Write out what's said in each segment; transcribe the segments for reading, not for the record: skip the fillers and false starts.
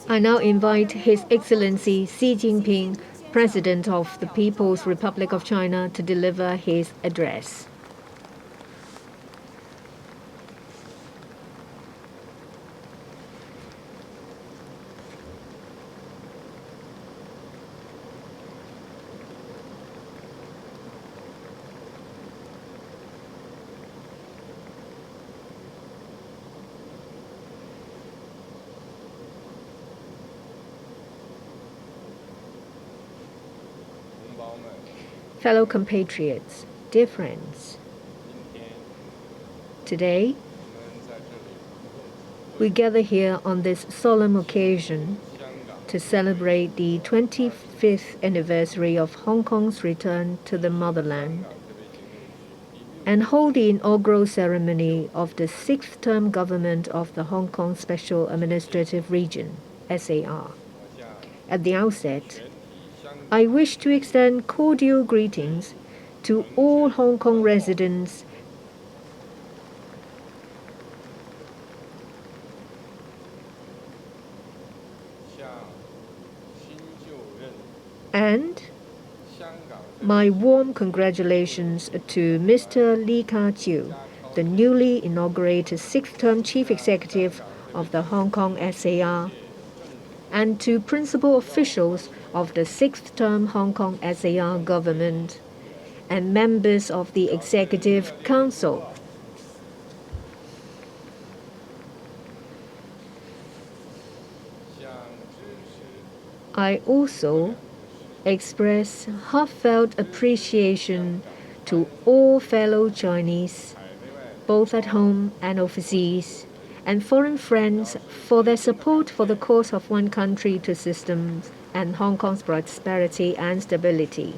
I now invite His Excellency Xi Jinping, President of the People's Republic of China, to deliver his address. Fellow compatriots, dear friends, today we gather here on this solemn occasion to celebrate the 25th anniversary of Hong Kong's return to the motherland and hold the inaugural ceremony of the sixth-term government of the Hong Kong Special Administrative Region, SAR. At the outset, I wish to extend cordial greetings to all Hong Kong residents and my warm congratulations to Mr. Lee Ka-chiu, the newly inaugurated sixth-term Chief Executive of the Hong Kong SAR, and to principal officials of the sixth-term Hong Kong SAR government and members of the Executive Council. I also express heartfelt appreciation to all fellow Chinese, both at home and overseas, and foreign friends for their support for the cause of one country, two systems, and Hong Kong's prosperity and stability.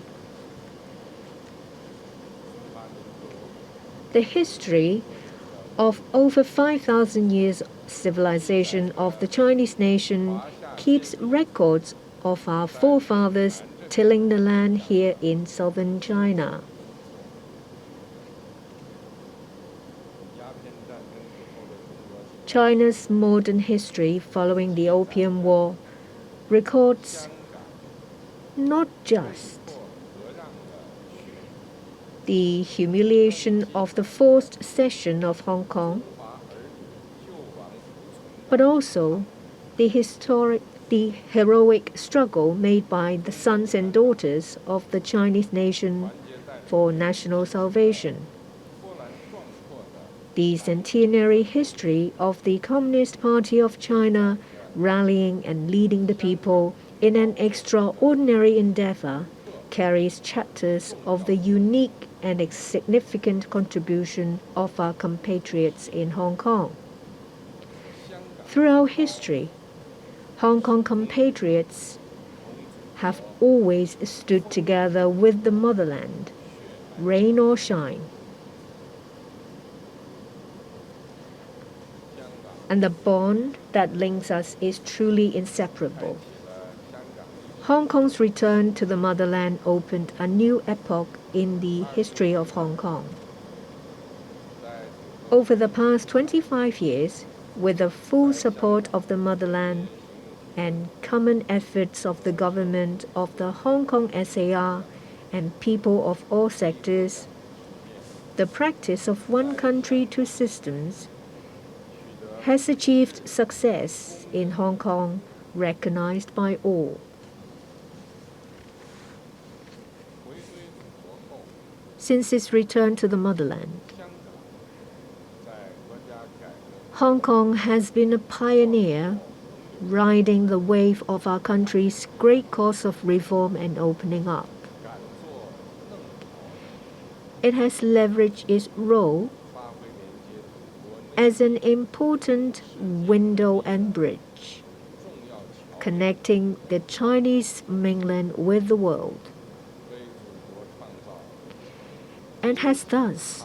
The history of over 5,000 years civilization of the Chinese nation keeps records of our forefathers tilling the land here in southern China. China's modern history following the Opium War records not just the humiliation of the forced cession of Hong Kong, but also the heroic struggle made by the sons and daughters of the Chinese nation for national salvation. The centenary history of the Communist Party of China rallying and leading the people in an extraordinary endeavor carries chapters of the unique and significant contribution of our compatriots in Hong Kong. Throughout history, Hong Kong compatriots have always stood together with the motherland, rain or shine. And the bond that links us is truly inseparable. Hong Kong's return to the motherland opened a new epoch in the history of Hong Kong. Over the past 25 years, with the full support of the motherland and common efforts of the government of the Hong Kong SAR and people of all sectors, the practice of one country, two systems has achieved success in Hong Kong, recognized by all. Since its return to the motherland, Hong Kong has been a pioneer, riding the wave of our country's great cause of reform and opening up. It has leveraged its role as an important window and bridge, connecting the Chinese mainland with the world, and has thus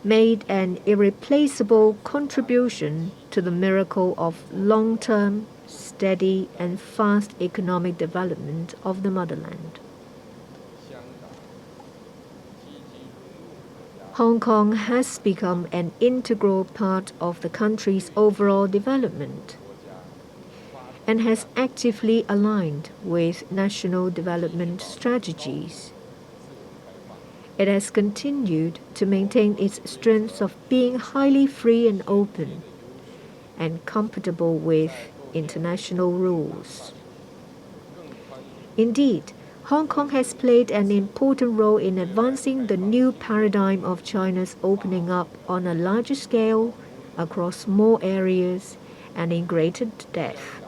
made an irreplaceable contribution to the miracle of long-term, steady, and fast economic development of the motherland. Hong Kong has become an integral part of the country's overall development. and has actively aligned with national development strategies. It has continued to maintain its strength of being highly free and open and compatible with international rules. Indeed, Hong Kong has played an important role in advancing the new paradigm of China's opening up on a larger scale, across more areas, and in greater depth.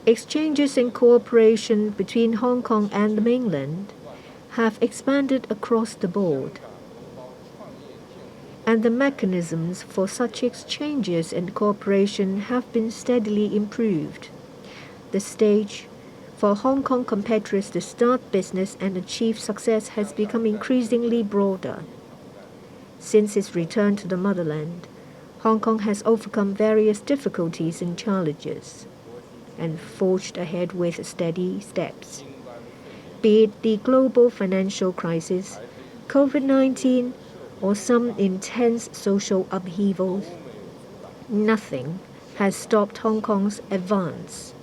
Exchanges and cooperation between Hong Kong and the mainland have expanded across the board, and the mechanisms for such exchanges and cooperation have been steadily improved. The stage for Hong Kong compatriots to start business and achieve success has become increasingly broader. Since its return to the motherland, Hong Kong has overcome various difficulties and challenges and forged ahead with steady steps. Be it the global financial crisis, COVID-19, or some intense social upheavals, nothing has stopped Hong Kong's advance.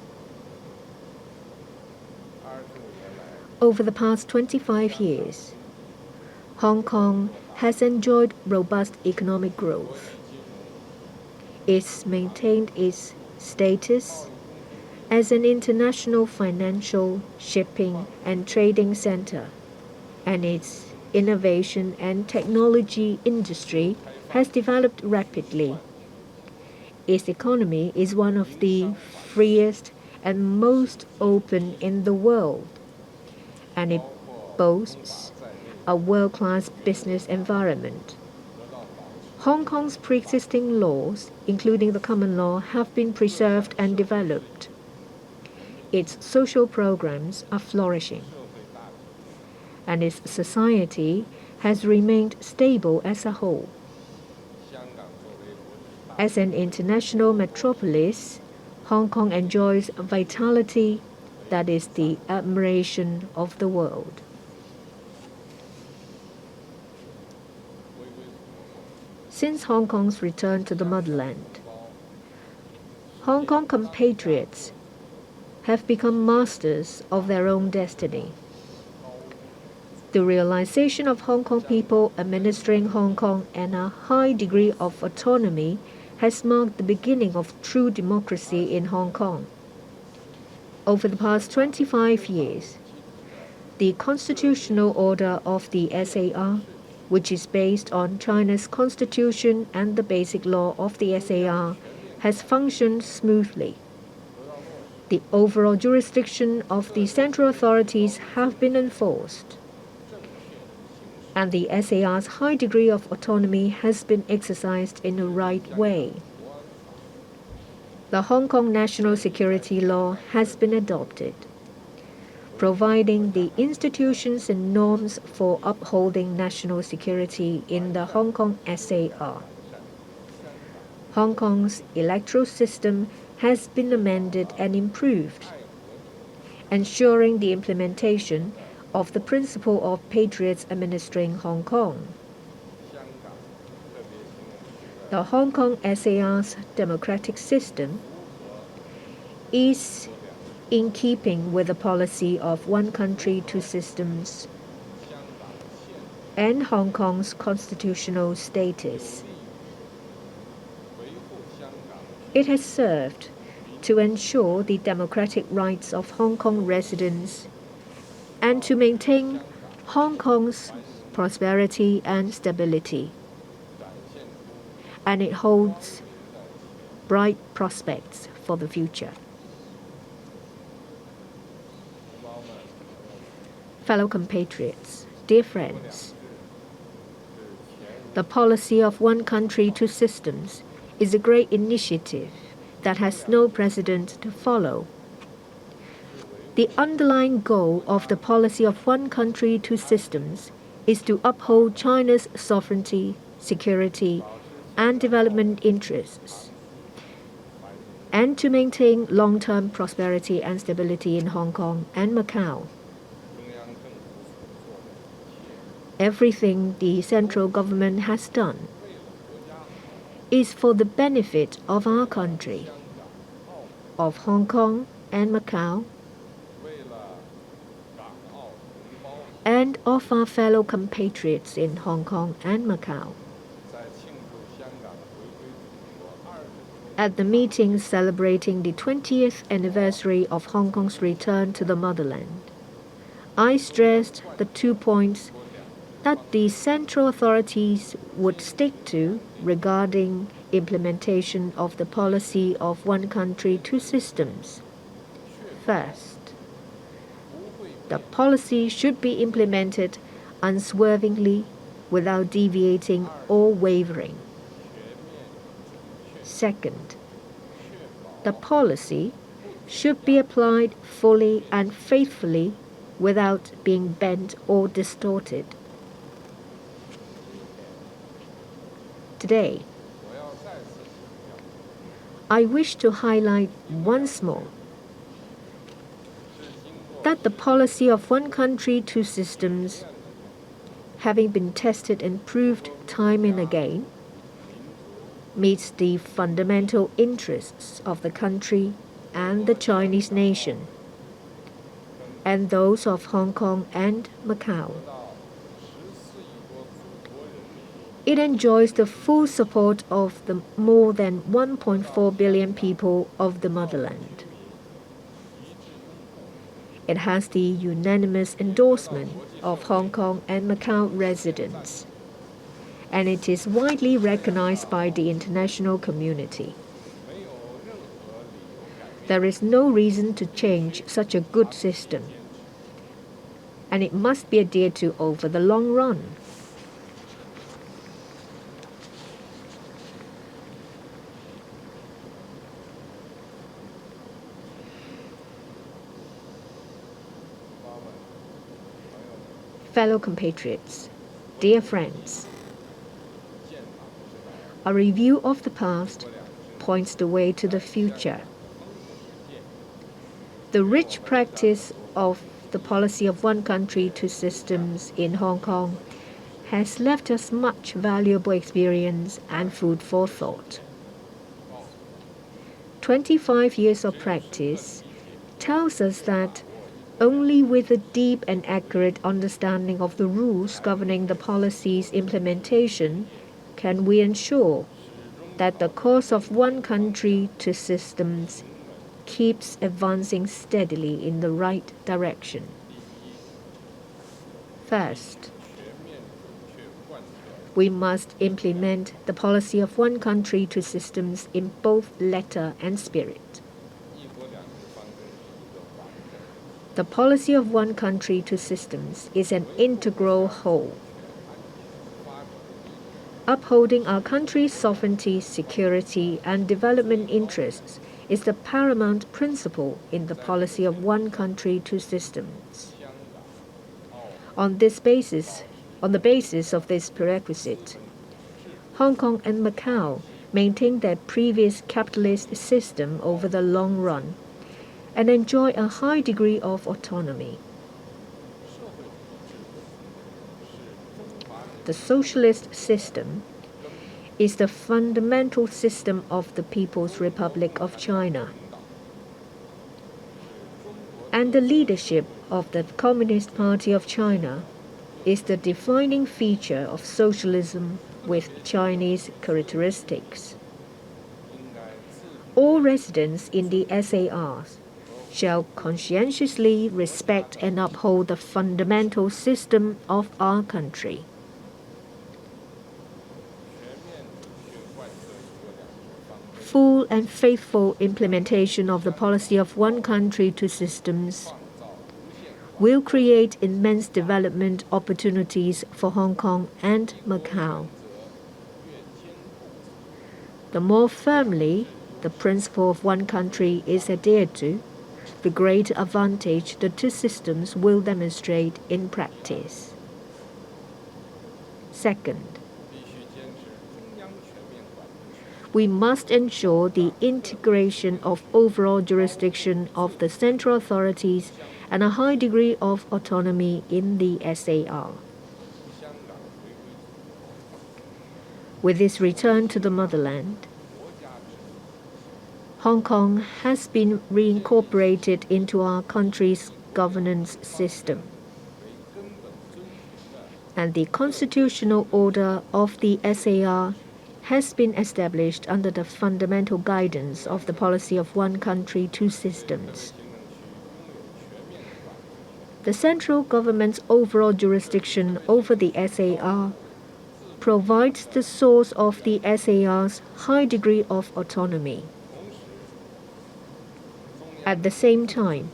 Over the past 25 years, Hong Kong has enjoyed robust economic growth. It's maintained its status as an international financial, shipping, and trading center, and its innovation and technology industry has developed rapidly. Its economy is one of the freest and most open in the world, and it boasts a world-class business environment. Hong Kong's pre-existing laws, including the common law, have been preserved and developed. Its social programs are flourishing, and its society has remained stable as a whole. As an international metropolis, Hong Kong enjoys a vitality that is the admiration of the world. Since Hong Kong's return to the motherland, Hong Kong compatriots have become masters of their own destiny. The realization of Hong Kong people administering Hong Kong and a high degree of autonomy has marked the beginning of true democracy in Hong Kong. Over the past 25 years, the constitutional order of the SAR, which is based on China's constitution and the basic law of the SAR, has functioned smoothly. The overall jurisdiction of the central authorities have been enforced, and the SAR's high degree of autonomy has been exercised in the right way. The Hong Kong National Security Law has been adopted, providing the institutions and norms for upholding national security in the Hong Kong SAR. Hong Kong's electoral system has been amended and improved, ensuring the implementation of the principle of patriots administering Hong Kong. The Hong Kong SAR's democratic system is in keeping with the policy of one country, two systems, and Hong Kong's constitutional status. It has served to ensure the democratic rights of Hong Kong residents and to maintain Hong Kong's prosperity and stability. And it holds bright prospects for the future. Fellow compatriots, dear friends, the policy of one country, two systems is a great initiative that has no precedent to follow. The underlying goal of the policy of one country, two systems is to uphold China's sovereignty, security, and development interests, and to maintain long-term prosperity and stability in Hong Kong and Macau. Everything the central government has done is for the benefit of our country. of Hong Kong and Macau, and of our fellow compatriots in Hong Kong and Macau. At the meeting celebrating the 20th anniversary of Hong Kong's return to the motherland, I stressed the 2 points that the central authorities would stick to regarding implementation of the policy of one country, two systems. First, the policy should be implemented unswervingly without deviating or wavering. Second, the policy should be applied fully and faithfully without being bent or distorted. Today, I wish to highlight once more that the policy of one country, two systems, having been tested and proved time and again, meets the fundamental interests of the country and the Chinese nation, and those of Hong Kong and Macau. It enjoys the full support of the more than 1.4 billion people of the motherland. It has the unanimous endorsement of Hong Kong and Macau residents, and it is widely recognized by the international community. There is no reason to change such a good system, and it must be adhered to over the long run. Fellow compatriots, dear friends, a review of the past points the way to the future. The rich practice of the policy of one country, two systems in Hong Kong has left us much valuable experience and food for thought. 25 years of practice tells us that only with a deep and accurate understanding of the rules governing the policy's implementation can we ensure that the course of one country, two systems keeps advancing steadily in the right direction. First, we must implement the policy of one country, two systems in both letter and spirit. The policy of one country, two systems is an integral whole. Upholding our country's sovereignty, security, and development interests is the paramount principle in the policy of one country, two systems. On the basis of this prerequisite, Hong Kong and Macau maintain their previous capitalist system over the long run and enjoy a high degree of autonomy. The socialist system is the fundamental system of the People's Republic of China, and the leadership of the Communist Party of China is the defining feature of socialism with Chinese characteristics. All residents in the SARs shall conscientiously respect and uphold the fundamental system of our country. Full and faithful implementation of the policy of one country, two systems will create immense development opportunities for Hong Kong and Macau. The more firmly the principle of one country is adhered to, the greater advantage the two systems will demonstrate in practice. Second, we must ensure the integration of overall jurisdiction of the central authorities and a high degree of autonomy in the SAR. With its return to the motherland, Hong Kong has been reincorporated into our country's governance system, and the constitutional order of the SAR has been established under the fundamental guidance of the policy of one country, two systems. The central government's overall jurisdiction over the SAR provides the source of the SAR's high degree of autonomy. At the same time,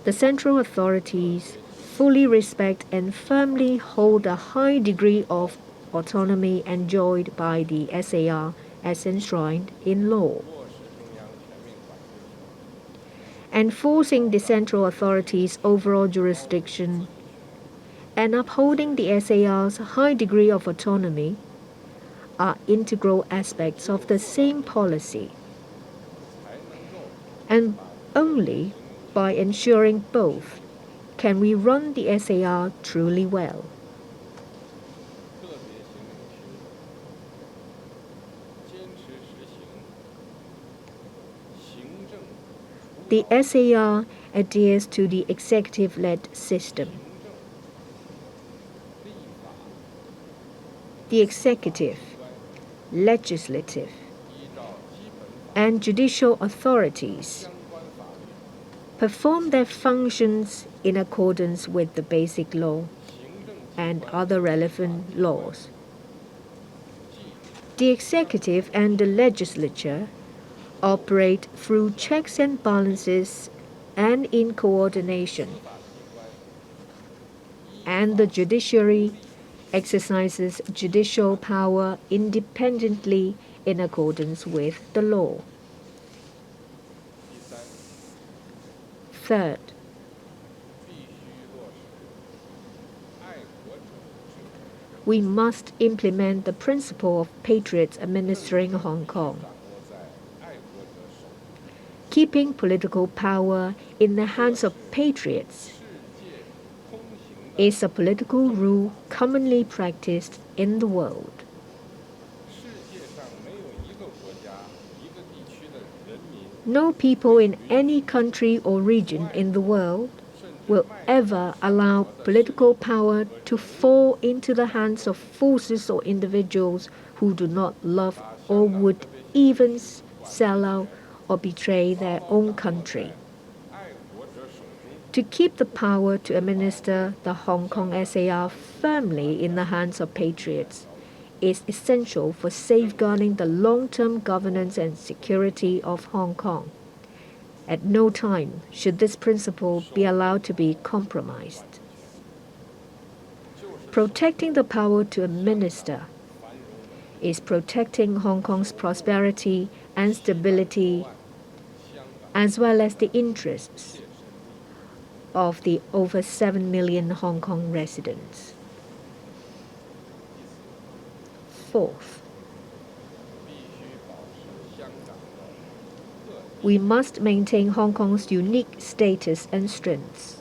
the central authorities fully respect and firmly hold the high degree of autonomy enjoyed by the SAR as enshrined in law. Enforcing the central authorities' overall jurisdiction and upholding the SAR's high degree of autonomy are integral aspects of the same policy. And only by ensuring both can we run the SAR truly well. The SAR adheres to the executive-led system. The executive, legislative, and judicial authorities perform their functions in accordance with the Basic Law and other relevant laws. The executive and the legislature operate through checks and balances and in coordination, and the judiciary exercises judicial power independently in accordance with the law. Third, we must implement the principle of patriots administering Hong Kong. Keeping political power in the hands of patriots is a political rule commonly practiced in the world. No people in any country or region in the world will ever allow political power to fall into the hands of forces or individuals who do not love or would even sell out or betray their own country. To keep the power to administer the Hong Kong SAR firmly in the hands of patriots is essential for safeguarding the long-term governance and security of Hong Kong. At no time should this principle be allowed to be compromised. Protecting the power to administer is protecting Hong Kong's prosperity and stability, as well as the interests of the over 7 million Hong Kong residents. Fourth, we must maintain Hong Kong's unique status and strengths.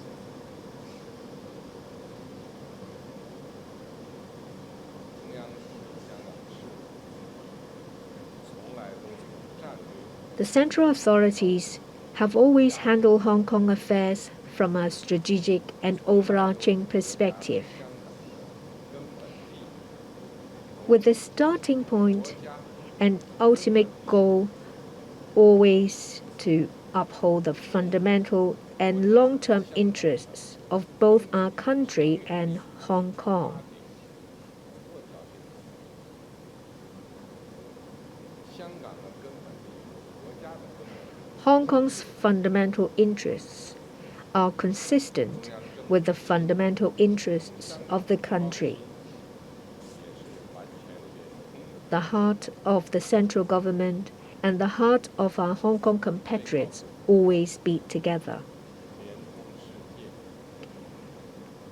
The central authorities have always handled Hong Kong affairs from a strategic and overarching perspective, with the starting point and ultimate goal always to uphold the fundamental and long-term interests of both our country and Hong Kong. Hong Kong's fundamental interests are consistent with the fundamental interests of the country. The heart of the central government and the heart of our Hong Kong compatriots always beat together.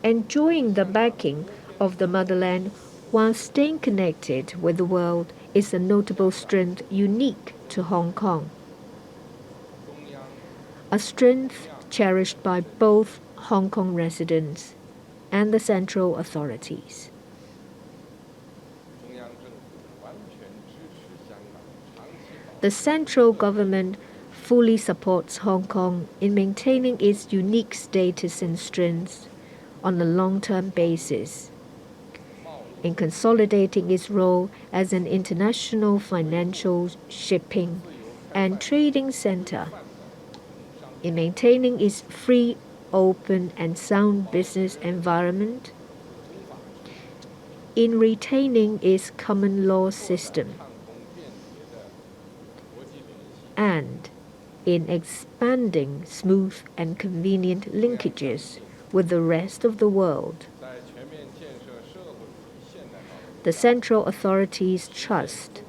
Enjoying the backing of the motherland while staying connected with the world is a notable strength unique to Hong Kong, a strength cherished by both Hong Kong residents and the central authorities. The central government fully supports Hong Kong in maintaining its unique status and strengths on a long-term basis, in consolidating its role as an international financial, shipping, and trading center, in maintaining its free, open, and sound business environment, in retaining its common law system, and in expanding smooth and convenient linkages with the rest of the world. The central authorities trust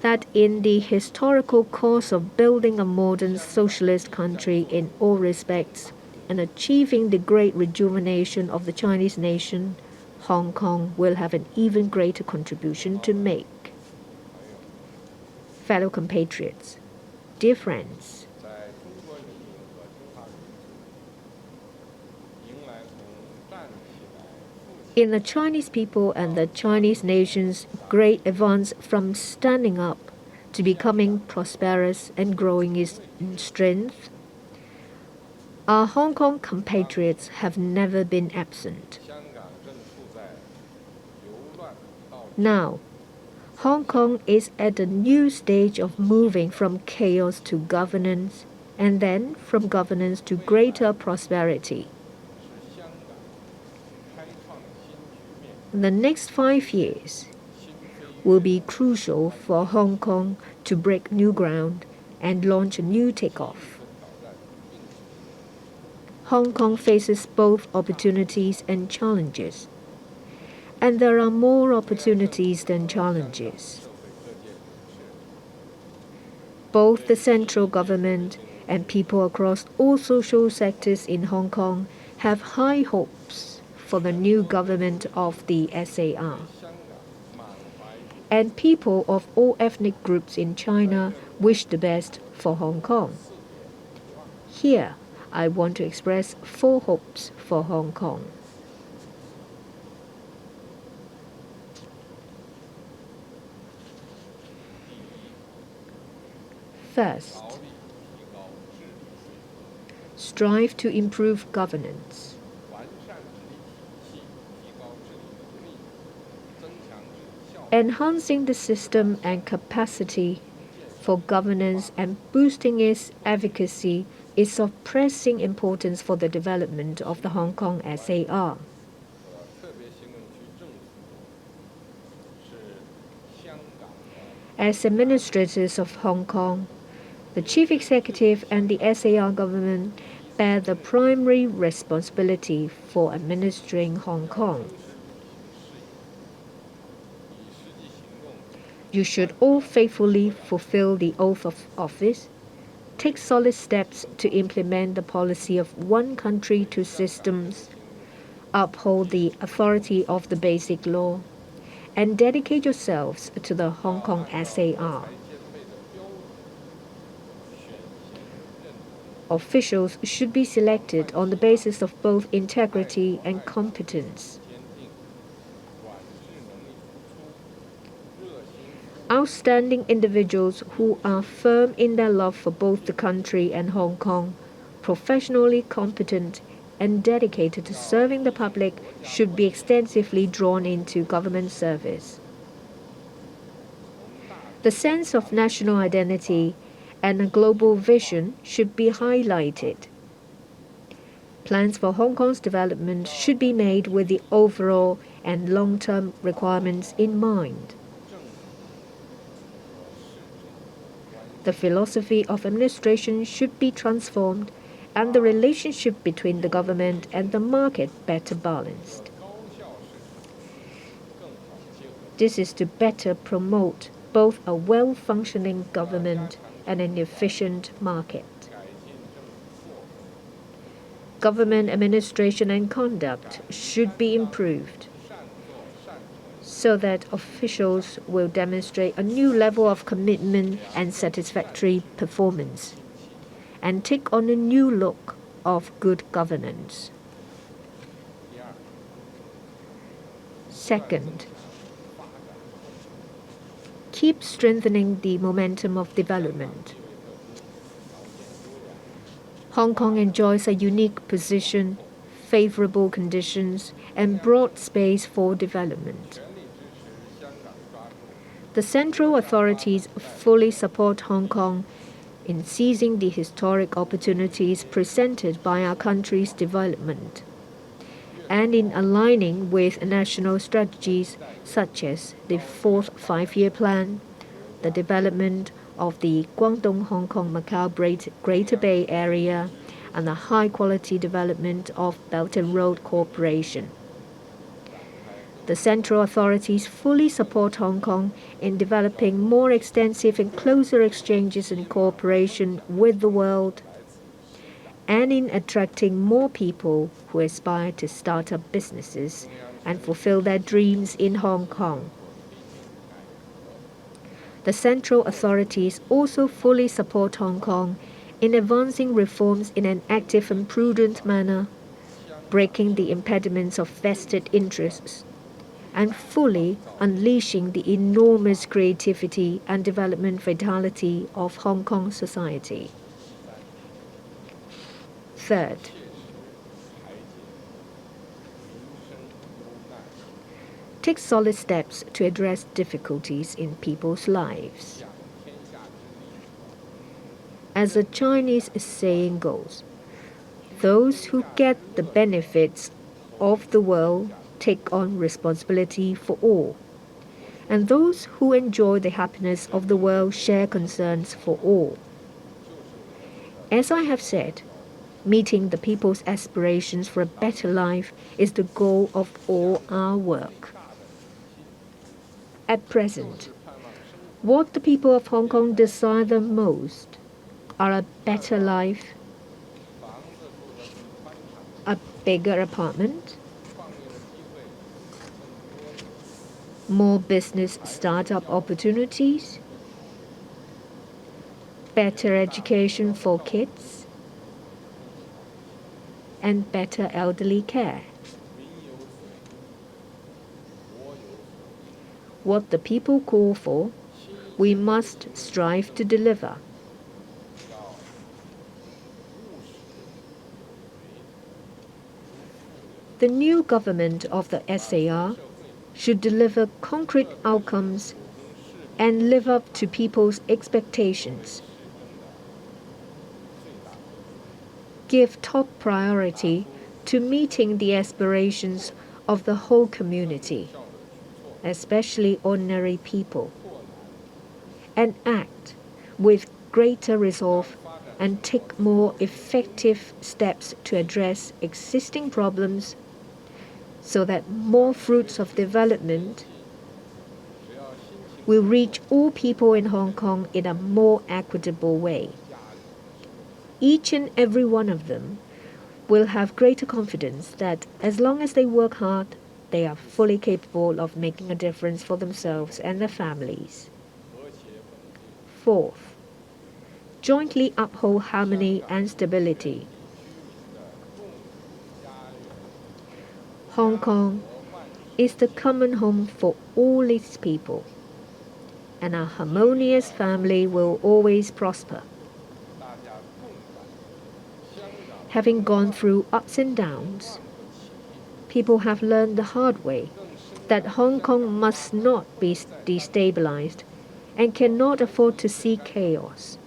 that in the historical course of building a modern socialist country in all respects and achieving the great rejuvenation of the Chinese nation, Hong Kong will have an even greater contribution to make. Fellow compatriots, dear friends, in the Chinese people and the Chinese nation's great advance from standing up to becoming prosperous and growing in strength, our Hong Kong compatriots have never been absent. Now, Hong Kong is at a new stage of moving from chaos to governance, and then from governance to greater prosperity. The next 5 years will be crucial for Hong Kong to break new ground and launch a new takeoff. Hong Kong faces both opportunities and challenges, and there are more opportunities than challenges. Both the central government and people across all social sectors in Hong Kong have high hopes for the new government of the SAR. And people of all ethnic groups in China wish the best for Hong Kong. Here, I want to express 4 hopes for Hong Kong. First, strive to improve governance. Enhancing the system and capacity for governance and boosting its efficacy is of pressing importance for the development of the Hong Kong SAR. As administrators of Hong Kong, the Chief Executive and the SAR government bear the primary responsibility for administering Hong Kong. You should all faithfully fulfill the oath of office, take solid steps to implement the policy of one country, two systems, uphold the authority of the basic law, and dedicate yourselves to the Hong Kong SAR. Officials should be selected on the basis of both integrity and competence. Outstanding individuals who are firm in their love for both the country and Hong Kong, professionally competent and dedicated to serving the public should be extensively drawn into government service. The sense of national identity and a global vision should be highlighted. Plans for Hong Kong's development should be made with the overall and long-term requirements in mind. The philosophy of administration should be transformed and the relationship between the government and the market better balanced. This is to better promote both a well-functioning government and an efficient market. Government administration and conduct should be improved so that officials will demonstrate a new level of commitment and satisfactory performance and take on a new look of good governance. Second, keep strengthening the momentum of development. Hong Kong enjoys a unique position, favorable conditions, and broad space for development. The central authorities fully support Hong Kong in seizing the historic opportunities presented by our country's development, and in aligning with national strategies such as the Fourth Five-Year Plan, the development of the Guangdong-Hong Kong-Macau Greater Bay Area, and the high-quality development of Belt and Road Corporation. The central authorities fully support Hong Kong in developing more extensive and closer exchanges and cooperation with the world, and in attracting more people who aspire to start up businesses and fulfill their dreams in Hong Kong. The central authorities also fully support Hong Kong in advancing reforms in an active and prudent manner, breaking the impediments of vested interests, and fully unleashing the enormous creativity and development vitality of Hong Kong society. Third, take solid steps to address difficulties in people's lives. As a Chinese saying goes, those who get the benefits of the world take on responsibility for all, and those who enjoy the happiness of the world share concerns for all. As I have said, meeting the people's aspirations for a better life is the goal of all our work. At present, what the people of Hong Kong desire the most are a better life, a bigger apartment, more business startup opportunities, better education for kids, and better elderly care. What the people call for, we must strive to deliver. The new government of the SAR should deliver concrete outcomes and live up to people's expectations. Give top priority to meeting the aspirations of the whole community, especially ordinary people, and act with greater resolve and take more effective steps to address existing problems so that more fruits of development will reach all people in Hong Kong in a more equitable way. Each and every one of them will have greater confidence that as long as they work hard, they are fully capable of making a difference for themselves and their families. Fourth, jointly uphold harmony and stability. Hong Kong is the common home for all its people, and a harmonious family will always prosper. Having gone through ups and downs, people have learned the hard way that Hong Kong must not be destabilized and cannot afford to see chaos.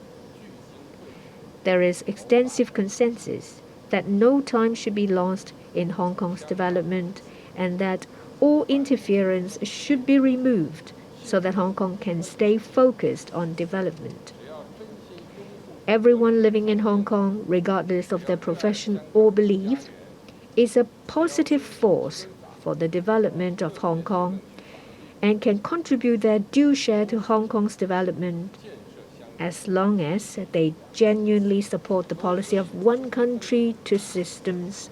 There is extensive consensus that no time should be lost in Hong Kong's development and that all interference should be removed so that Hong Kong can stay focused on development. Everyone living in Hong Kong, regardless of their profession or belief, is a positive force for the development of Hong Kong and can contribute their due share to Hong Kong's development as long as they genuinely support the policy of one country, two systems,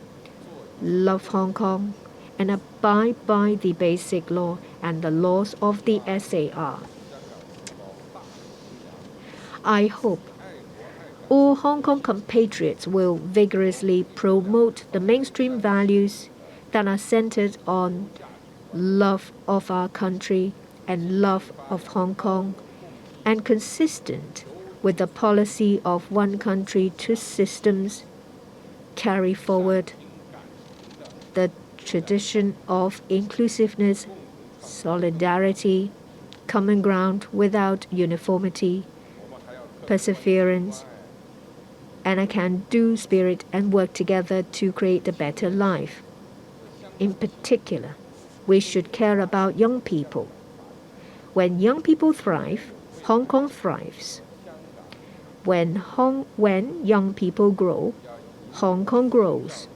love Hong Kong, and abide by the basic law and the laws of the SAR. I hope all Hong Kong compatriots will vigorously promote the mainstream values that are centered on love of our country, and love of Hong Kong, and consistent with the policy of one country, two systems, carry forward the tradition of inclusiveness, solidarity, common ground without uniformity, perseverance, and a can-do spirit, and work together to create a better life. In particular, we should care about young people. When young people thrive, Hong Kong thrives. When young people grow, Hong Kong grows.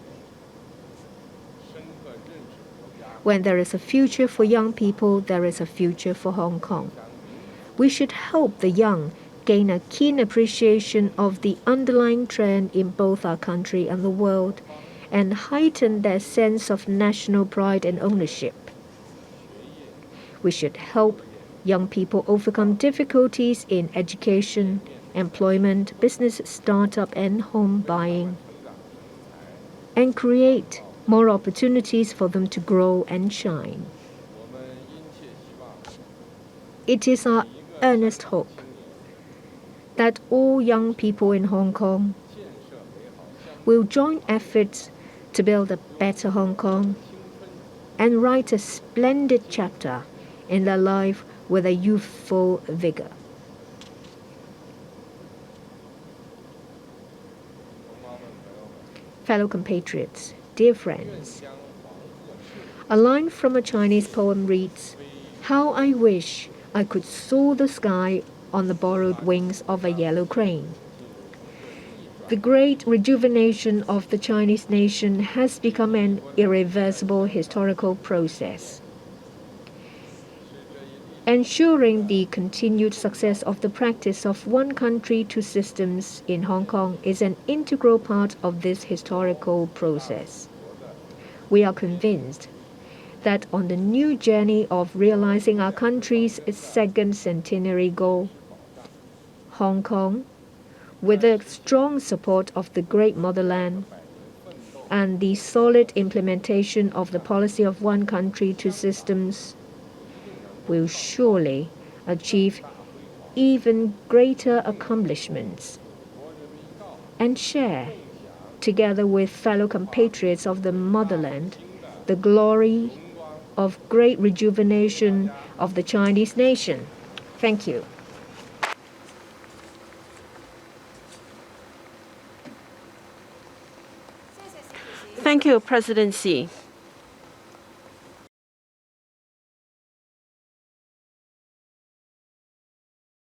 When there is a future for young people, there is a future for Hong Kong. We should help the young gain a keen appreciation of the underlying trend in both our country and the world, and heighten their sense of national pride and ownership. We should help young people overcome difficulties in education, employment, business startup, and home buying, and create more opportunities for them to grow and shine. It is our earnest hope that all young people in Hong Kong will join efforts to build a better Hong Kong and write a splendid chapter in their life with a youthful vigor. Fellow compatriots, dear friends, a line from a Chinese poem reads, "How I wish I could soar the sky on the borrowed wings of a yellow crane." The great rejuvenation of the Chinese nation has become an irreversible historical process. Ensuring the continued success of the practice of one country, two systems in Hong Kong is an integral part of this historical process. We are convinced that on the new journey of realizing our country's second centenary goal, Hong Kong, with the strong support of the great motherland and the solid implementation of the policy of one country, two systems, will surely achieve even greater accomplishments and share, together with fellow compatriots of the motherland, the glory of great rejuvenation of the Chinese nation. Thank you. Thank you, President Xi.